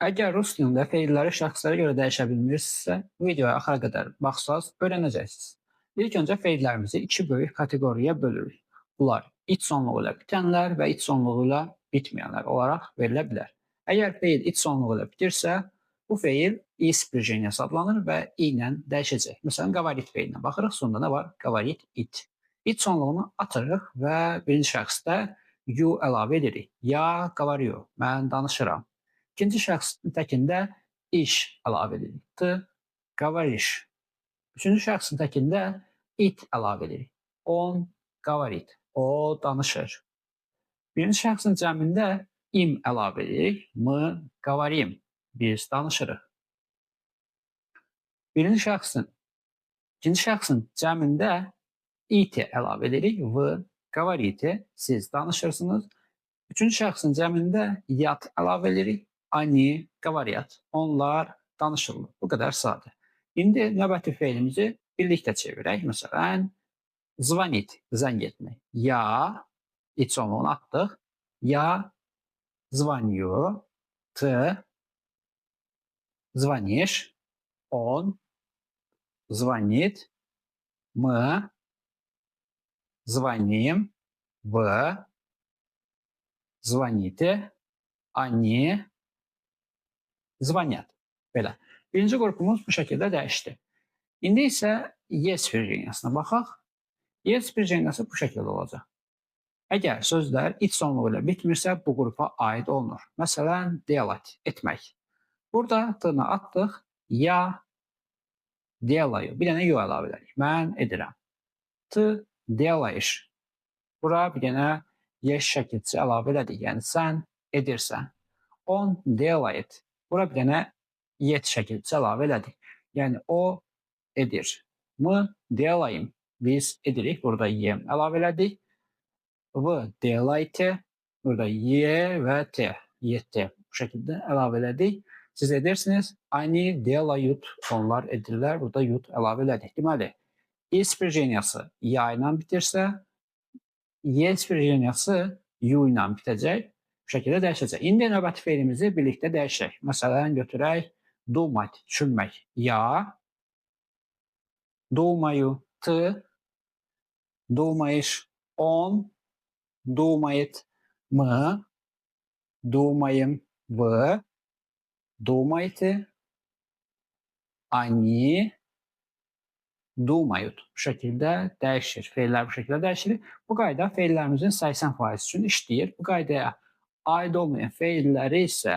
Əgər rus dilində feilləri şəxslərə görə dəyişə bilmirsinizsə, videoya axıra qədər baxsaz öyrənəcəksiniz. İlk öncə feillərimizi iki böyük kateqoriyaya bölürük. Bunlar iç sonluğu ilə bitənlər və iç sonluğu ilə bitməyənlər olaraq verilə bilər. Əgər feil iç sonluğu ilə bitirsə, bu feil i spirjeniyası adlanır və i ilə dəyişəcək. Məsələn, qavarit feilinə baxırıq, sonunda nə var? Qavarit it. İç sonluğunu atırıq və birinci şəxsdə yu əlavə edirik. Ya qavarıyor, mən danışıram. İkinci şəxsin təkində iş əlavə edirik. T, qavariş. Üçüncü şəxsin təkində it əlavə edirik. On, qavarit. O danışır. Birinci şəxsin cəmində im əlavə edirik. M, qavarim. Biz danışırıq. İkinci şəxsin cəmində it əlavə edirik. V, qavariti. Siz danışırsınız. Üçüncü şəxsin cəmində yat əlavə edirik. Ani, qavariyat. Onlar danışırlar. Bu qədər sadə. İndi növbəti feilimizi birlikdə çevirək. Məsələn, zvanit, zəng etmək. Ya, iç sonluğunu atdıq. Ya, zvanyo. T, звонишь. Он, звонит. Мы, звоним. Вы, звоните. Они, звонят. Belə. Birinci qrupumuz bu şəkildə dəyişdi. İndi isə yes virginiyasına baxaq. Yes virginiyası bu şəkildə olacaq. Əgər sözlər iç sonluğu ilə bitmirsə, bu qrupa aid olunur. Məsələn, делать, etmək. Burada tırnağı atdıq. Ya, делаю. Bir dənə yo əlavə edirik. Mən edirəm. Ты делаешь. Bura bir dənə yes şəkilçi əlavə edirik. Yəni, sən edirsən. Он делает. Bura bir dənə yet şəkilçi əlavə elədik. Yəni, o edir. Мы делаем. Biz edirik. Burada yem əlavə elədik. Вы делаете. Burada ye və te. Yette. Bu şəkildə əlavə elədik. Siz edirsiniz. Они делают. Onlar edirlər. Burada yut əlavə elədik. Deməli, i spirjeniyası ya ilə bitirsə, y spirjeniyası yu ilə bitəcək. Bu şəkildə dəyişəcək. İndi növbəti feilimizi birlikdə dəyişək. Məsələn, götürək. Думать, düşünmək. Я, думаю, ты, думаешь, он, думает, мы, думаем, вы, думаете, они, думают. Bu şəkildə dəyişir. Feillər bu şəkildə dəyişir. Bu qayda feillərimizin 80% üçün işləyir. Bu qaydaya aid olmayan feilləri isə